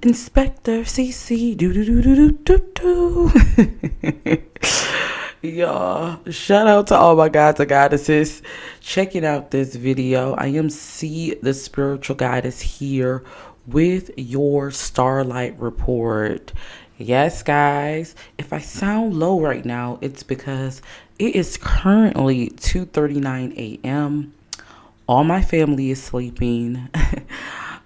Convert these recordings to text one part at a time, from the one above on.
Inspector CC. Do do do do do do do. Y'all, shout out to all my guys and goddesses checking out this video. I am C, the spiritual goddess, here with your starlight report. Yes, guys, if I sound low right now, it's because it is currently 2:39 a.m. All my family is sleeping.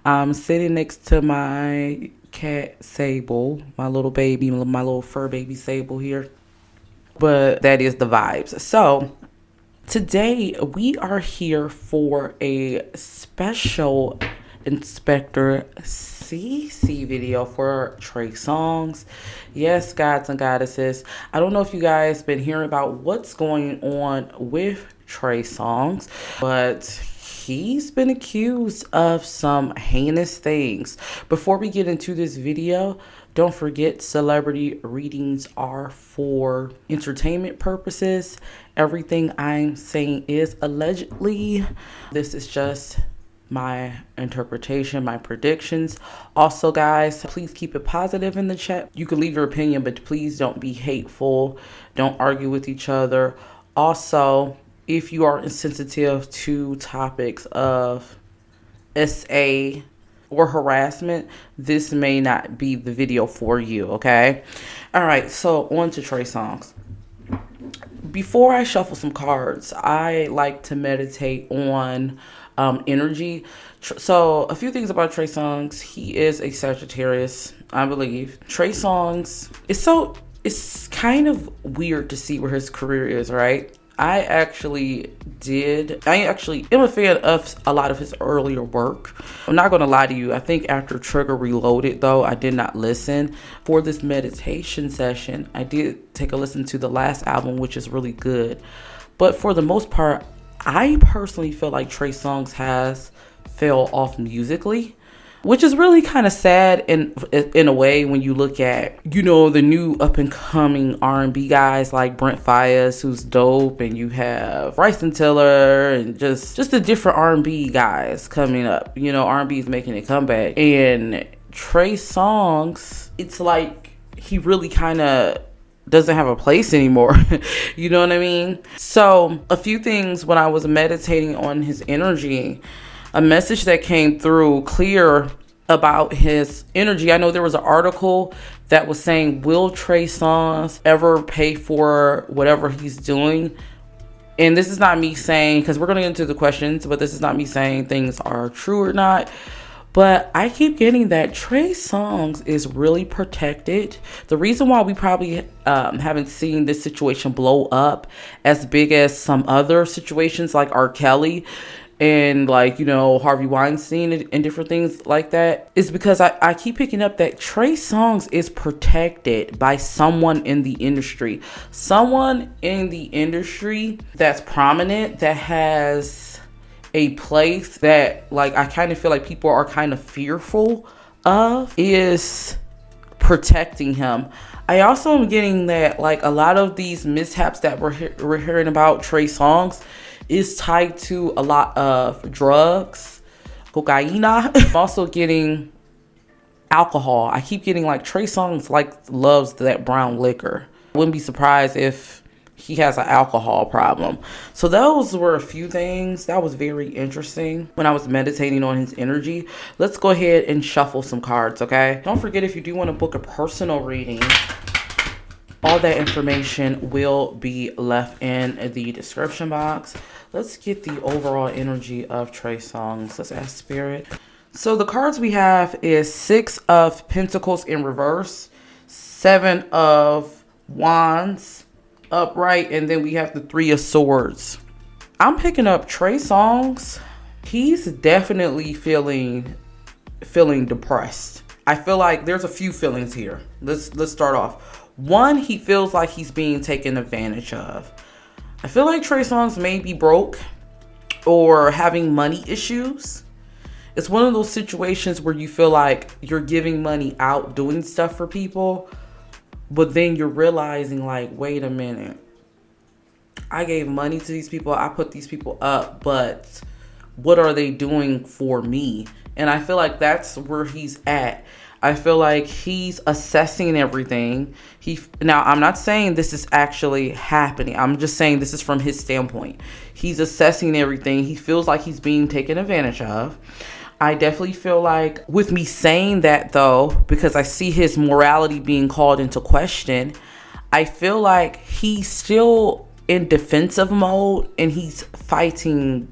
I'm sitting next to my cat Sable, my little baby, my little fur baby Sable here. But that is the vibes. So today we are here for a special Inspector CC video for Trey Songz. Yes, gods and goddesses, I don't know if you guys been hearing about what's going on with Trey Songz, but he's been accused of some heinous things. Before we get into this video, don't forget, celebrity readings are for entertainment purposes. Everything I'm saying is allegedly. This is just my interpretation, my predictions. Also, guys, please keep it positive in the chat. You can leave your opinion, but please don't be hateful. Don't argue with each other. Also, if you are insensitive to topics of SA or harassment, this may not be the video for you, okay? All right, so on to Trey Songz. Before I shuffle some cards, I like to meditate on energy. So a few things about Trey Songz. He is a Sagittarius, I believe. Trey Songz, it's kind of weird to see where his career is, right? I actually am a fan of a lot of his earlier work. I'm not going to lie to you. I think after Trigger Reloaded, though, I did not listen. For this meditation session, I did take a listen to the last album, which is really good. But for the most part, I personally feel like Trey Songz has fell off musically, which is really kind of sad in a way when you look at, you know, the new up and coming R&B guys like Brent Faiyaz, who's dope, and you have Bryson Tiller and just the different R&B guys coming up. You know, R&B is making a comeback, and Trey Songz, it's like he really kind of doesn't have a place anymore. You know what I mean? So a few things when I was meditating on his energy, a message that came through clear about his energy. I know there was an article that was saying, will Trey Songz ever pay for whatever he's doing? And this is not me saying, because we're going to get into the questions, but this is not me saying things are true or not. But I keep getting that Trey Songz is really protected. The reason why we probably haven't seen this situation blow up as big as some other situations like R. Kelly and like, you know, Harvey Weinstein and different things like that is because I keep picking up that Trey Songz is protected by someone in the industry. Someone in the industry that's prominent, that has a place that, like, I kind of feel like people are kind of fearful of, is protecting him. I also am getting that, like, a lot of these mishaps that we're hearing about Trey Songz is tied to a lot of drugs, cocaine. I'm also getting alcohol. I keep getting like Trey Songz loves that brown liquor. Wouldn't be surprised if he has an alcohol problem. So those were a few things that was very interesting when I was meditating on his energy. Let's go ahead and shuffle some cards, okay? Don't forget, if you do want to book a personal reading, all that information will be left in the description box. Let's get the overall energy of Trey Songz. Let's ask Spirit. So the cards we have is 6 of Pentacles in reverse, 7 of Wands upright, and then we have the 3 of Swords. I'm picking up Trey Songz. He's definitely feeling depressed. I feel like there's a few feelings here. Let's start off. One, he feels like he's being taken advantage of. I feel like Trey Songz may be broke or having money issues. It's one of those situations where you feel like you're giving money out, doing stuff for people, but then you're realizing, like, wait a minute. I gave money to these people. I put these people up, but what are they doing for me? And I feel like that's where he's at. I feel like he's assessing everything. Now, I'm not saying this is actually happening. I'm just saying this is from his standpoint. He's assessing everything. He feels like he's being taken advantage of. I definitely feel like with me saying that, though, because I see his morality being called into question, I feel like he's still in defensive mode and he's fighting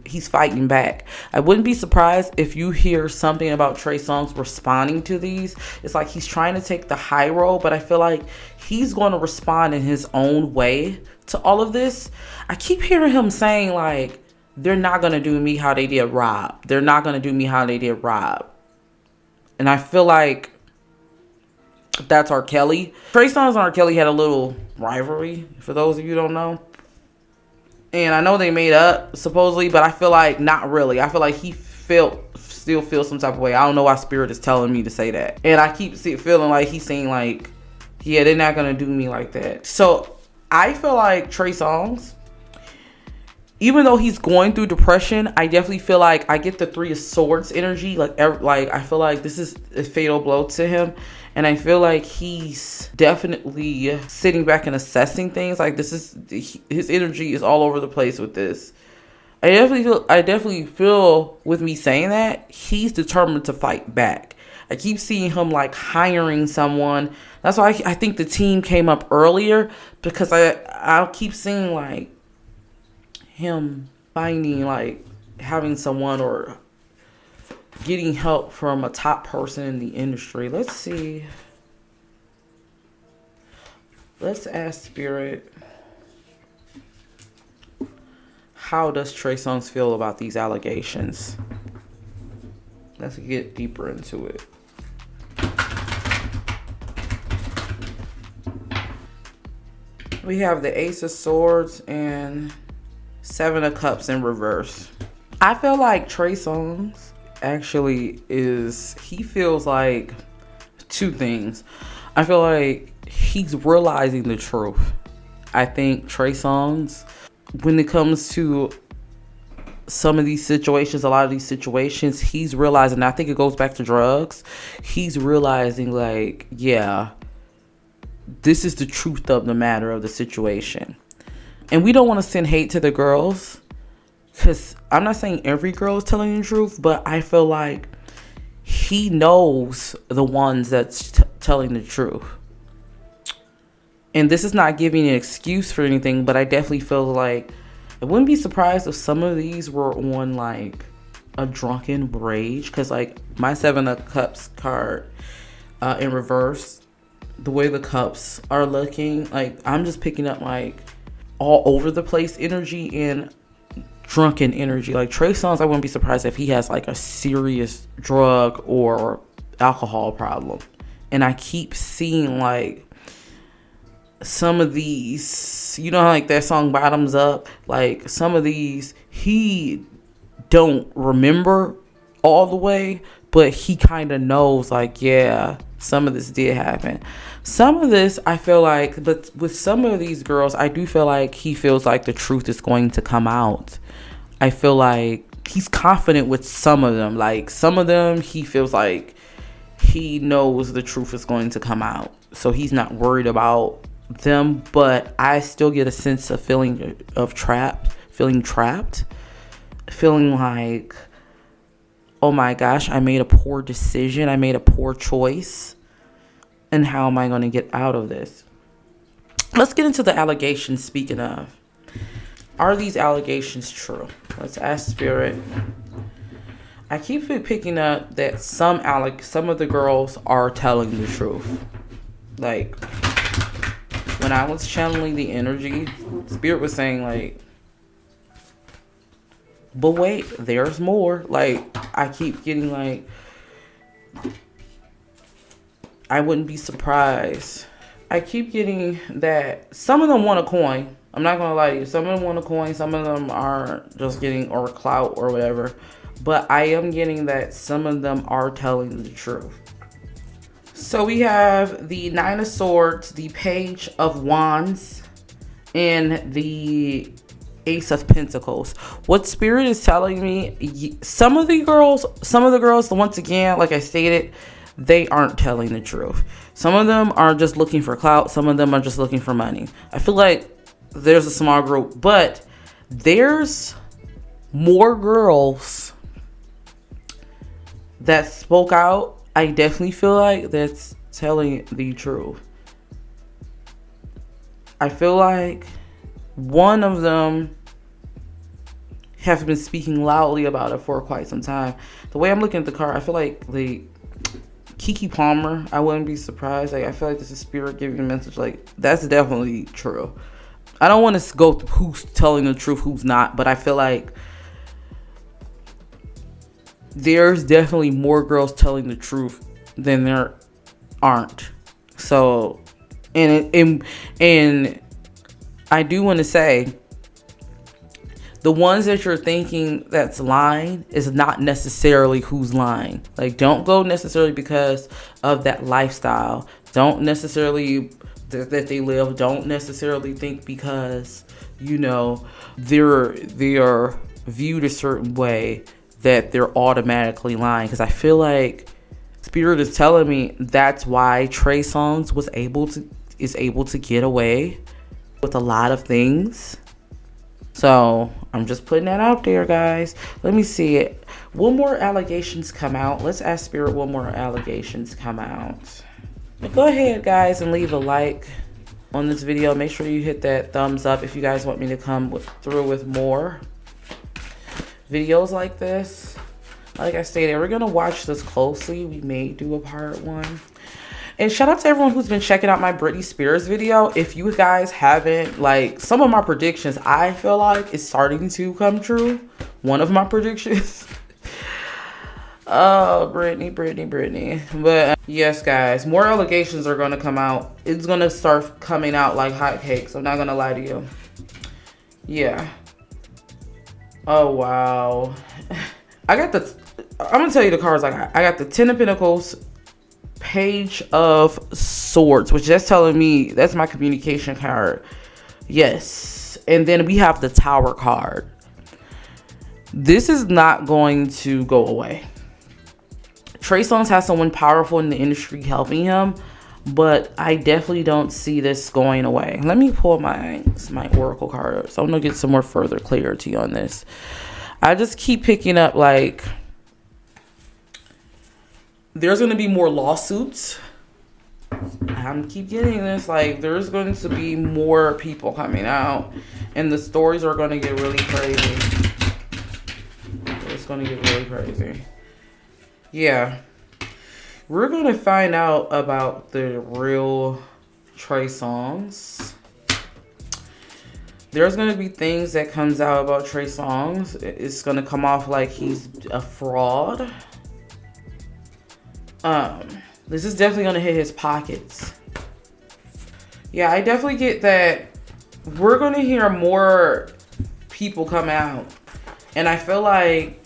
back. I wouldn't be surprised if you hear something about Trey Songz responding to these. It's like he's trying to take the high road, but I feel like he's going to respond in his own way to all of this. I keep hearing him saying like, they're not going to do me how they did Rob. They're not going to do me how they did Rob. And I feel like that's R. Kelly. Trey Songz and R. Kelly had a little rivalry, for those of you who don't know. And I know they made up, supposedly, but I feel like not really. I feel like he still feels some type of way. I don't know why Spirit is telling me to say that. And I keep feeling like he's saying like, yeah, they're not going to do me like that. So I feel like Trey Songz, even though he's going through depression, I definitely feel like I get the Three of Swords energy. Like I feel like this is a fatal blow to him. And I feel like he's definitely sitting back and assessing things. Like his energy is all over the place with this. I definitely feel with me saying that he's determined to fight back. I keep seeing him like hiring someone. That's why I think the team came up earlier, because I'll keep seeing like him finding like having someone or getting help from a top person in the industry. Let's see. Let's ask Spirit, how does Trey Songz feel about these allegations? Let's get deeper into it. We have the Ace of Swords and Seven of Cups in reverse. I feel like Trey Songz actually he feels like two things. I feel like he's realizing the truth. I think Trey Songz, when it comes to some of these situations, a lot of these situations, he's realizing, I think it goes back to drugs. He's realizing like, yeah, this is the truth of the matter of the situation. And we don't want to send hate to the girls, because I'm not saying every girl is telling the truth, but I feel like he knows the ones that's telling the truth. And this is not giving an excuse for anything, but I definitely feel like I wouldn't be surprised if some of these were on like a drunken rage, because like my Seven of Cups card in reverse, the way the cups are looking, like I'm just picking up like all over the place energy and drunken energy. Like Trey Songz, I wouldn't be surprised if he has like a serious drug or alcohol problem. And I keep seeing like some of these, you know how like that song Bottoms Up, like some of these he don't remember all the way, but he kind of knows like, yeah, some of this did happen. Some of this I feel like, but with some of these girls, I do feel like he feels like the truth is going to come out. I feel like he's confident with some of them. Like some of them, he feels like he knows the truth is going to come out. So he's not worried about them, but I still get a sense of feeling trapped, feeling like, oh my gosh, I made a poor decision. I made a poor choice. And how am I going to get out of this? Let's get into the allegations. Speaking of, are these allegations true? Let's ask Spirit. I keep picking up that some of the girls are telling the truth. Like when I was channeling the energy, Spirit was saying like, but wait, there's more. Like I keep getting like, I wouldn't be surprised. I keep getting that some of them want a coin. I'm not going to lie to you. Some of them want a coin. Some of them are just getting or clout or whatever. But I am getting that some of them are telling the truth. So we have the Nine of Swords, the Page of Wands, and the Ace of Pentacles. What Spirit is telling me, some of the girls, once again, like I stated, they aren't telling the truth. Some of them are just looking for clout. Some of them are just looking for money. I feel like there's a small group, but there's more girls that spoke out. I definitely feel like that's telling the truth. I feel like one of them have been speaking loudly about it for quite some time. The way I'm looking at the card, I feel like the Keke Palmer, I wouldn't be surprised. Like, I feel like this is Spirit giving a message. Like, that's definitely true. I don't want to go through who's telling the truth, who's not, but I feel like there's definitely more girls telling the truth than there aren't. So, and I do want to say, the ones that you're thinking that's lying is not necessarily who's lying. Like, don't go necessarily because of that lifestyle. Don't necessarily that they live. Don't necessarily think because, you know, they're viewed a certain way that they're automatically lying. Because I feel like Spirit is telling me that's why Trey Songz is able to get away with a lot of things. So I'm just putting that out there, guys. Let me see it. Will more allegations come out? Let's ask Spirit, will more allegations come out? But go ahead, guys, and leave a like on this video. Make sure you hit that thumbs up if you guys want me to come through with more videos like this. Like I stated, we're gonna watch this closely. We may do a part 1. And shout out to everyone who's been checking out my Britney Spears video. If you guys haven't, like, some of my predictions, I feel like is starting to come true. One of my predictions. Oh, Britney. But yes, guys, more allegations are going to come out. It's going to start coming out like hotcakes. I'm not going to lie to you. Yeah. Oh, wow. I'm going to tell you the cards I got. I got the 10 of Pentacles, Page of Swords, which that's telling me that's my communication card. Yes. And then we have the Tower card. This is not going to go away. Trey Songz has someone powerful in the industry helping him, but I definitely don't see this going away. Let me pull my Oracle card, so I'm gonna get some more further clarity on this. I just keep picking up, like, there's going to be more lawsuits. I keep getting this, like, there's going to be more people coming out, and the stories are going to get really crazy. It's going to get really crazy. Yeah. We're going to find out about the real Trey Songz. There's going to be things that comes out about Trey Songz. It's going to come off like he's a fraud. This is definitely going to hit his pockets. Yeah, I definitely get that we're going to hear more people come out. And I feel like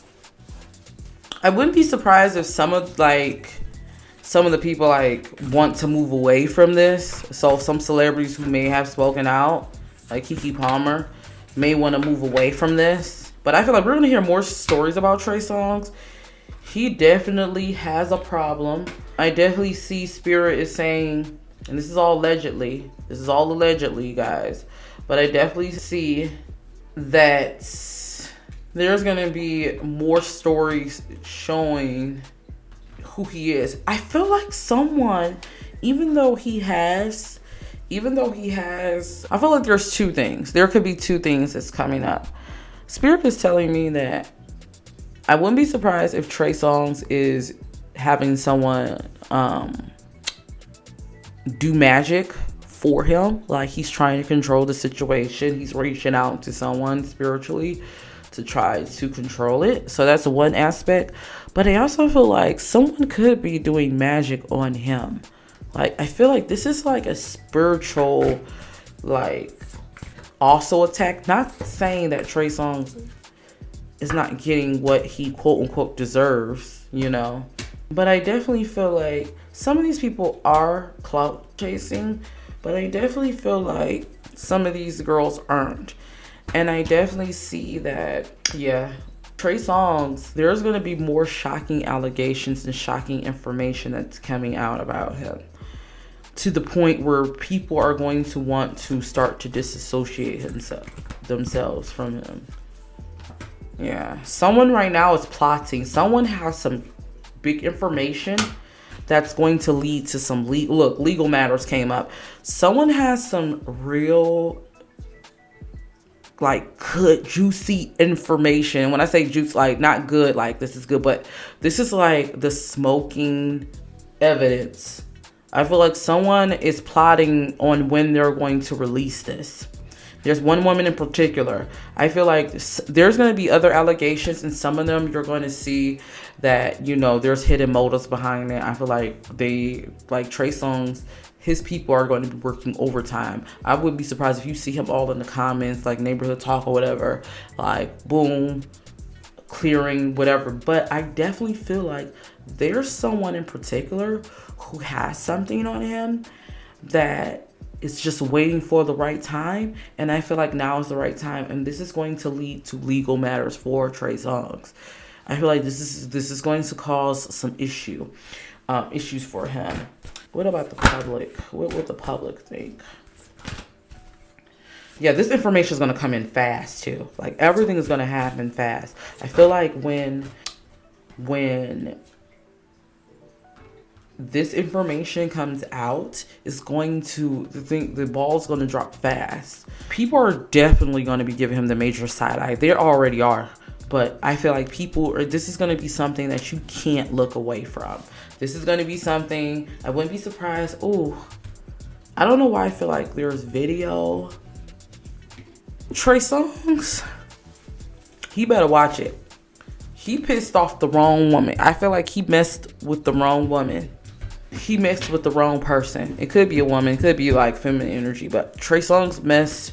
I wouldn't be surprised if some of the people, like, want to move away from this. So some celebrities who may have spoken out, like Keke Palmer, may want to move away from this. But I feel like we're going to hear more stories about Trey Songz. He definitely has a problem. I definitely see Spirit is saying, and this is all allegedly, guys, but I definitely see that there's going to be more stories showing who he is. I feel like someone, even though he has, I feel like there's two things. There could be two things that's coming up. Spirit is telling me that I wouldn't be surprised if Trey Songz is having someone do magic for him. Like, he's trying to control the situation. He's reaching out to someone spiritually to try to control it. So that's one aspect. But I also feel like someone could be doing magic on him. Like, I feel like this is like a spiritual, like, also attack. Not saying that Trey Songz is not getting what he quote unquote deserves, you know. But I definitely feel like some of these people are clout chasing, but I definitely feel like some of these girls aren't. And I definitely see that, yeah, Trey Songz, there's going to be more shocking allegations and shocking information that's coming out about him, to the point where people are going to want to start to disassociate themselves from him. Yeah, someone right now is plotting. Someone has some big information that's going to lead to some legal matters came up. Someone has some real, like, good, juicy information. When I say juice, like, not good, like this is good, but this is like the smoking evidence. I feel like someone is plotting on when they're going to release this. There's one woman in particular. I feel like there's going to be other allegations, and some of them you're going to see that, you know, there's hidden motives behind it. I feel like Trey Songz, his people are going to be working overtime. I wouldn't be surprised if you see him all in the comments, like neighborhood talk or whatever, like boom, clearing whatever. But I definitely feel like there's someone in particular who has something on him that is just waiting for the right time. And I feel like now is the right time, and this is going to lead to legal matters for Trey Songz. I feel like this is going to cause some issues for him. What about the public? What would the public think? Yeah, this information is going to come in fast too. Like, everything is going to happen fast. I feel like when this information comes out, it's going to, the ball's going to drop fast. People are definitely going to be giving him the major side eye. They already are. But I feel like this is going to be something that you can't look away from. This is going to be something, I wouldn't be surprised. Ooh, I don't know why I feel like there's video. Trey Songz, he better watch it. He pissed off the wrong woman. I feel like he messed with the wrong woman. He messed with the wrong person. It could be a woman. It could be like feminine energy. But Trey Songz messed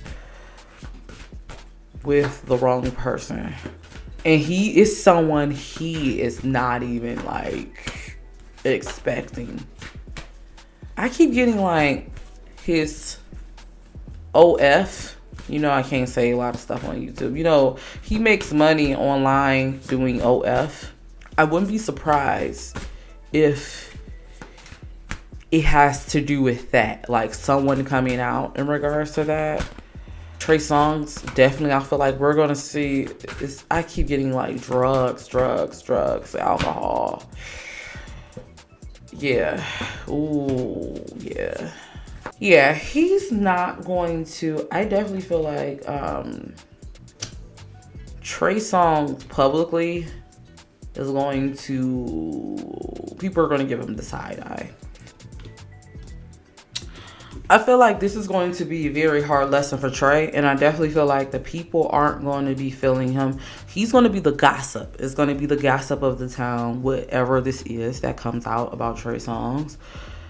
with the wrong person. And he is someone he is not even like expecting. I keep getting like his OF. You know, I can't say a lot of stuff on YouTube. You know, he makes money online doing OF. I wouldn't be surprised if it has to do with that. Like, someone coming out in regards to that. Trey Songz, definitely, I feel like we're going to see this. I keep getting like drugs, alcohol. Yeah. Ooh, yeah. Yeah, he's not going to, I definitely feel like Trey Songz publicly is going to, people are going to give him the side eye. I feel like this is going to be a very hard lesson for Trey, and I definitely feel like the people aren't going to be feeling him. He's going to be the gossip. It's going to be the gossip of the town, whatever this is that comes out about Trey Songz.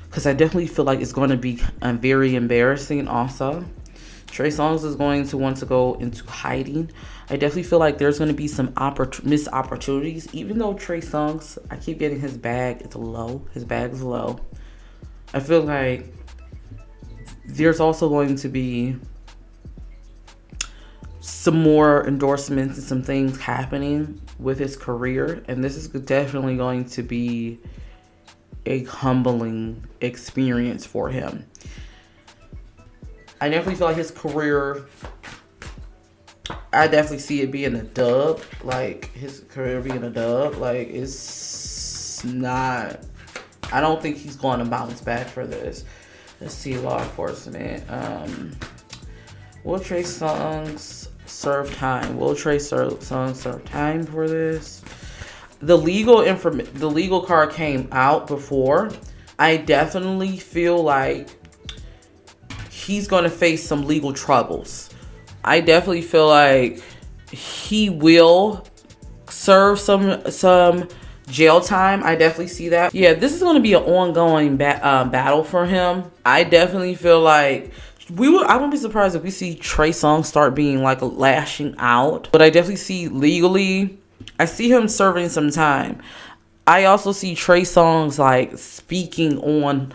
Because I definitely feel like it's going to be very embarrassing also. Trey Songz is going to want to go into hiding. I definitely feel like there's going to be some missed opportunities. Even though Trey Songz, I keep getting his bag, it's low. His bag is low. I feel like there's also going to be some more endorsements and some things happening with his career. And this is definitely going to be a humbling experience for him. I definitely feel like his career, I definitely see it being a dub. Like, his career being a dub. Like, it's not, I don't think he's going to bounce back for this. Let's see, law enforcement. Will Trey Songz serve time? Will Trey Songz serve time for this? The legal card came out before. I definitely feel like he's going to face some legal troubles. I definitely feel like he will serve some jail time. I definitely see that. Yeah, this is going to be an ongoing battle for him. I definitely feel like I wouldn't be surprised if we see Trey Songz start being like lashing out. But I definitely see legally, I see him serving some time. I also see Trey Songz like speaking on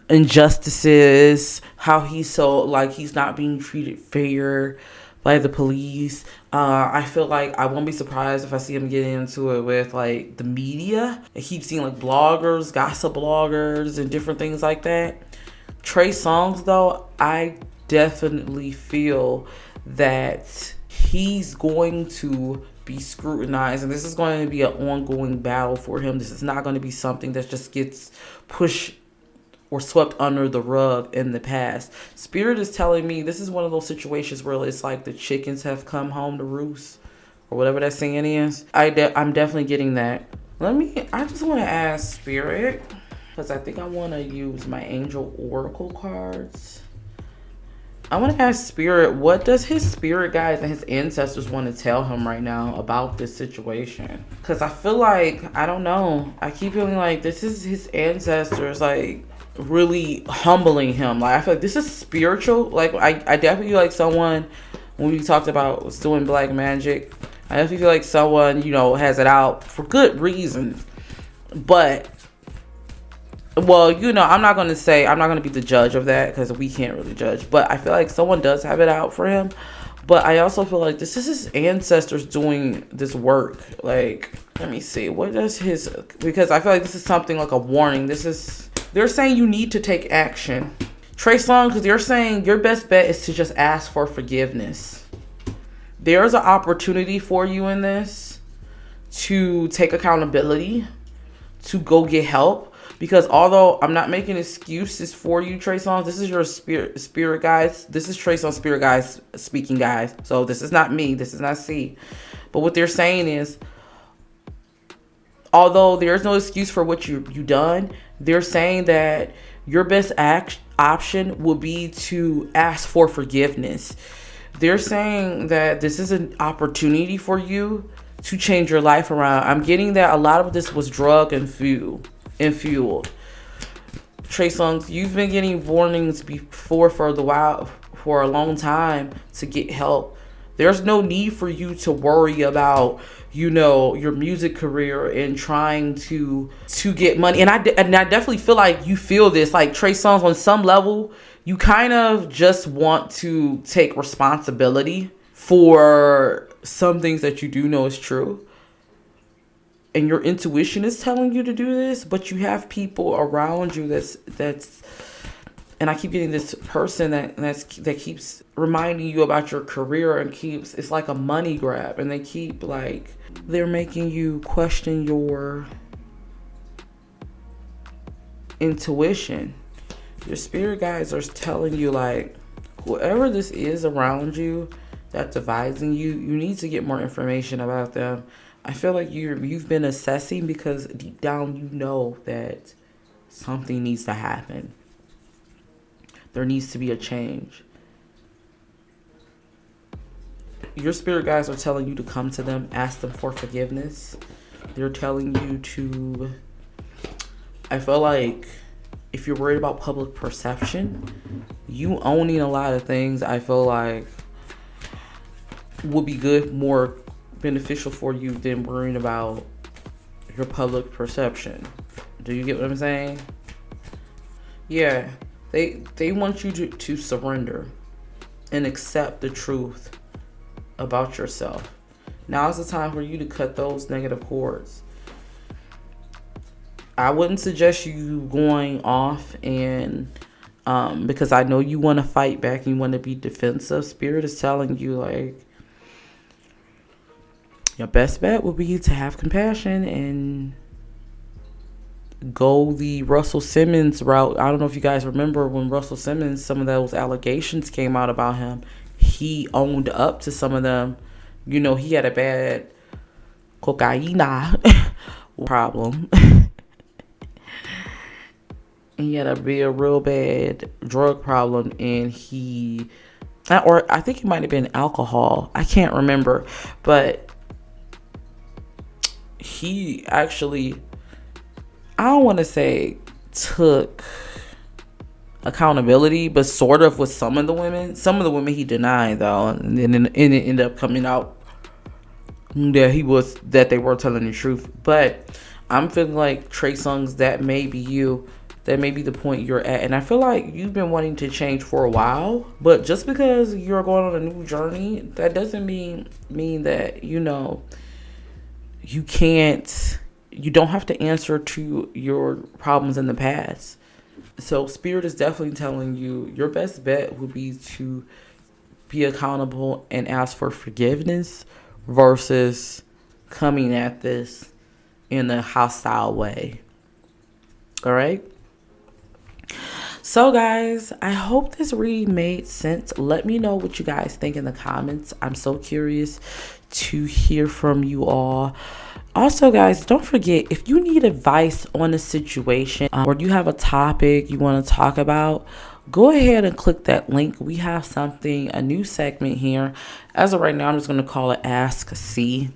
injustices, how he's so like he's not being treated fair by the police. I feel like I won't be surprised if I see him get into it with like the media. I keep seeing like bloggers, gossip bloggers, and different things like that. Trey Songz, though, I definitely feel that he's going to be scrutinized, and this is going to be an ongoing battle for him. This is not going to be something that just gets pushed or swept under the rug in the past. Spirit is telling me this is one of those situations where it's like the chickens have come home to roost, or whatever that saying is. I'm definitely getting that. I just want to ask Spirit, because I think I want to use my angel oracle cards. I want to ask Spirit, what does his spirit guides and his ancestors want to tell him right now about this situation? Because I feel like, I don't know, I keep feeling like this is his ancestors, like, really humbling him. Like, I feel like this is spiritual. Like, I definitely feel like someone, when we talked about was doing black magic, I definitely feel like someone, has it out for good reasons. But, well, I'm not going to be the judge of that, because we can't really judge. But I feel like someone does have it out for him. But I also feel like this is his ancestors doing this work. Like, let me see. What does because I feel like this is something like a warning. They're saying you need to take action. Trey Songz, because they're saying your best bet is to just ask for forgiveness. There's an opportunity for you in this to take accountability, to go get help. Because although I'm not making excuses for you, Trey Songz, this is your spirit guys. This is Trey Songz spirit guys speaking, guys. So this is not me. This is not C. But what they're saying is, although there's no excuse for what you done, they're saying that your best option would be to ask for forgiveness. They're saying that this is an opportunity for you to change your life around. I'm getting that a lot of this was drug and fueled. Trey Songz, you've been getting warnings before for a long time to get help. There's no need for you to worry about, your music career and trying to get money. And I definitely feel like you feel this, like Trey Songz, on some level, you kind of just want to take responsibility for some things that you do know is true. And your intuition is telling you to do this, but you have people around you that's and I keep getting this person that keeps reminding you about your career, and it's like a money grab, and they keep they're making you question your intuition. Your spirit guides are telling you, whoever this is around you that's advising you, you need to get more information about them. I feel like you've been assessing because deep down you know that something needs to happen. There needs to be a change. Your spirit guides are telling you to come to them, ask them for forgiveness. They're telling you to, I feel like if you're worried about public perception, you owning a lot of things, I feel like would be good, more beneficial for you than worrying about your public perception. Do you get what I'm saying? Yeah, they want you to surrender and accept the truth about yourself. Now is the time for you to cut those negative cords. I wouldn't suggest you going off and because I know you want to fight back and you want to be defensive. Spirit is telling you your best bet would be to have compassion and go the Russell Simmons route. I don't know if you guys remember when Russell Simmons, some of those allegations came out about him. He owned up to some of them. He had a bad cocaine problem. He had a real bad drug problem, and I think it might have been alcohol. I can't remember, but he actually, I don't want to say took accountability, but sort of with some of the women. Some of the women he denied, though, and then it ended up coming out that they were telling the truth. But I'm feeling like Trey Songz, that may be you. that may be the point you're at. And I feel like you've been wanting to change for a while, but just because you're going on a new journey, that doesn't mean that, you know, you don't have to answer to your problems in the past. So Spirit is definitely telling you your best bet would be to be accountable and ask for forgiveness versus coming at this in a hostile way. All right. So guys, I hope this reading made sense. Let me know what you guys think in the comments. I'm so curious to hear from you all. Also, guys, don't forget, if you need advice on a situation or you have a topic you want to talk about, go ahead and click that link. We have a new segment here. As of right now, I'm just going to call it Ask C.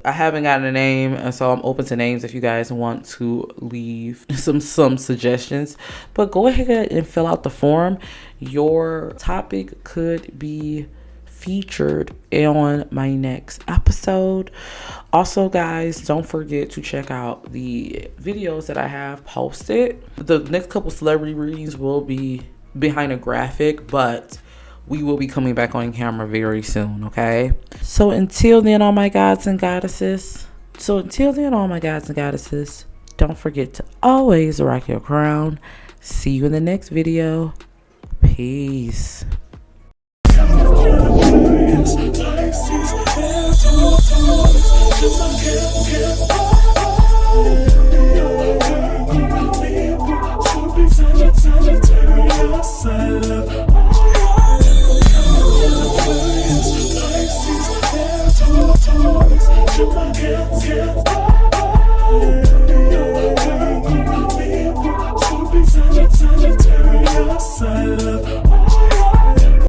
I haven't gotten a name, and so I'm open to names if you guys want to leave some suggestions. But go ahead and fill out the form. Your topic could be featured on my next episode. Also, guys, don't forget to check out the videos that I have posted. The next couple celebrity readings will be behind a graphic, but we will be coming back on camera very soon, okay? So until then, all my gods and goddesses, don't forget to always rock your crown. See you in the next video. Peace. Sagittarius.